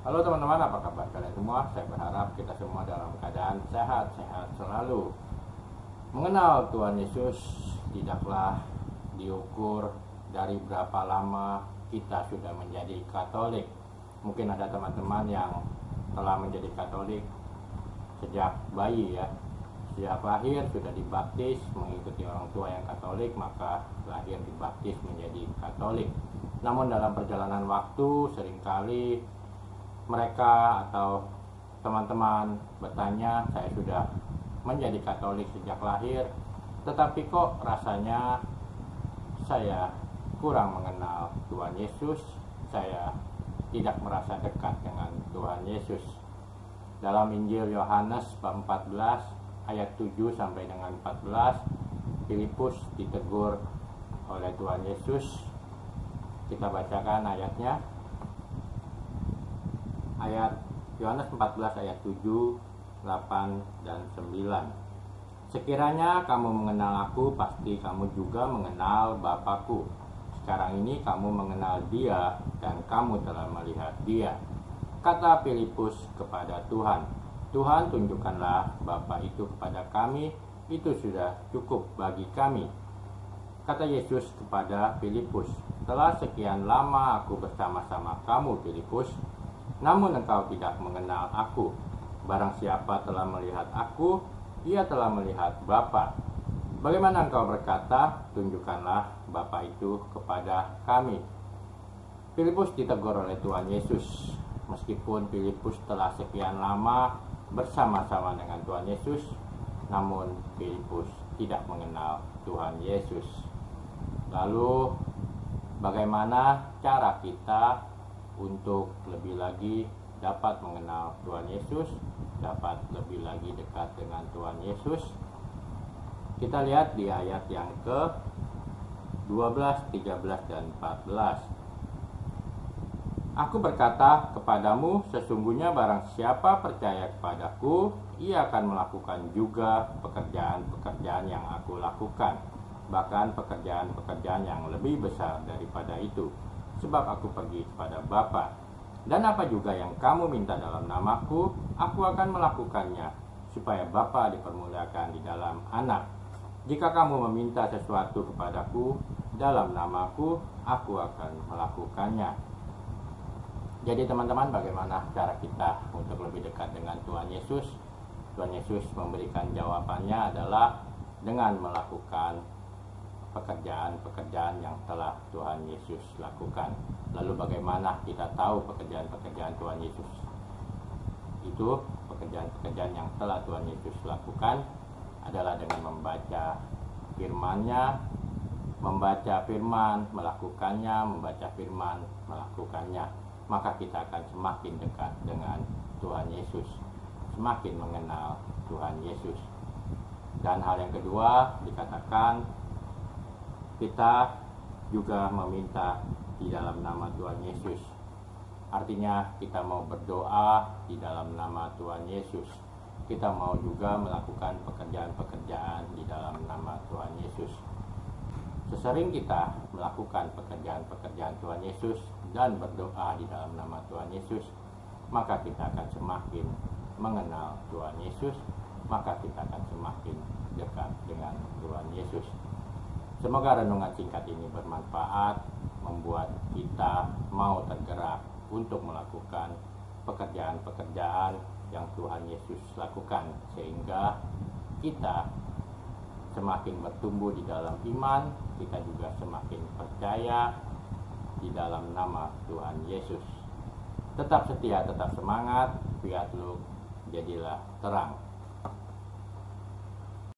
Halo teman-teman, apa kabar kalian semua? Saya berharap kita semua dalam keadaan sehat-sehat selalu. Mengenal Tuhan Yesus tidaklah diukur dari berapa lama kita sudah menjadi Katolik. Mungkin ada teman-teman yang telah menjadi Katolik sejak bayi ya. Sejak lahir sudah dibaptis mengikuti orang tua yang Katolik, maka lahir dibaptis menjadi Katolik. Namun dalam perjalanan waktu seringkali mereka atau teman-teman bertanya, saya sudah menjadi Katolik sejak lahir, tetapi kok rasanya saya kurang mengenal Tuhan Yesus, saya tidak merasa dekat dengan Tuhan Yesus. Dalam Injil Yohanes bab 14 ayat 7 sampai dengan 14, Filipus ditegur oleh Tuhan Yesus. Kita bacakan ayatnya. Ayat Yohanes 14 ayat 7, 8, dan 9. Sekiranya kamu mengenal aku, pasti kamu juga mengenal Bapakku. Sekarang ini kamu mengenal Dia dan kamu telah melihat Dia. Kata Filipus kepada Tuhan, Tuhan, tunjukkanlah Bapa itu kepada kami, itu sudah cukup bagi kami. Kata Yesus kepada Filipus, telah sekian lama aku bersama-sama kamu, Filipus, namun engkau tidak mengenal aku. Barang siapa telah melihat aku, ia telah melihat Bapa. Bagaimana engkau berkata, tunjukkanlah Bapa itu kepada kami? Filipus ditegur oleh Tuhan Yesus. Meskipun Filipus telah sekian lama bersama-sama dengan Tuhan Yesus, namun Filipus tidak mengenal Tuhan Yesus. Lalu bagaimana cara kita untuk lebih lagi dapat mengenal Tuhan Yesus, dapat lebih lagi dekat dengan Tuhan Yesus? Kita lihat di ayat yang ke-12, 13, dan 14. Aku berkata kepadamu, sesungguhnya barang siapa percaya kepadaku, ia akan melakukan juga pekerjaan-pekerjaan yang aku lakukan, bahkan pekerjaan-pekerjaan yang lebih besar daripada itu, sebab aku pergi kepada Bapa. Dan apa juga yang kamu minta dalam namaku, aku akan melakukannya, supaya Bapa dipermuliakan di dalam Anak. Jika kamu meminta sesuatu kepadaku dalam namaku, aku akan melakukannya. Jadi teman-teman, bagaimana cara kita untuk lebih dekat dengan Tuhan Yesus? Tuhan Yesus memberikan jawabannya adalah dengan melakukan pekerjaan-pekerjaan yang telah Tuhan Yesus lakukan. Lalu bagaimana kita tahu pekerjaan-pekerjaan Tuhan Yesus? Itu pekerjaan-pekerjaan yang telah Tuhan Yesus lakukan adalah dengan membaca firman-Nya, membaca firman, melakukannya, membaca firman, melakukannya. Maka kita akan semakin dekat dengan Tuhan Yesus, semakin mengenal Tuhan Yesus. Dan hal yang kedua dikatakan, kita juga meminta di dalam nama Tuhan Yesus. Artinya kita mau berdoa di dalam nama Tuhan Yesus. Kita mau juga melakukan pekerjaan-pekerjaan di dalam nama Tuhan Yesus. Sesering kita melakukan pekerjaan-pekerjaan Tuhan Yesus dan berdoa di dalam nama Tuhan Yesus, maka kita akan semakin mengenal Tuhan Yesus, maka kita akan semakin dekat dengan Tuhan Yesus. Semoga renungan singkat ini bermanfaat, membuat kita mau tergerak untuk melakukan pekerjaan-pekerjaan yang Tuhan Yesus lakukan, sehingga kita semakin bertumbuh di dalam iman, kita juga semakin percaya di dalam nama Tuhan Yesus. Tetap setia, tetap semangat, fiat lu, jadilah terang.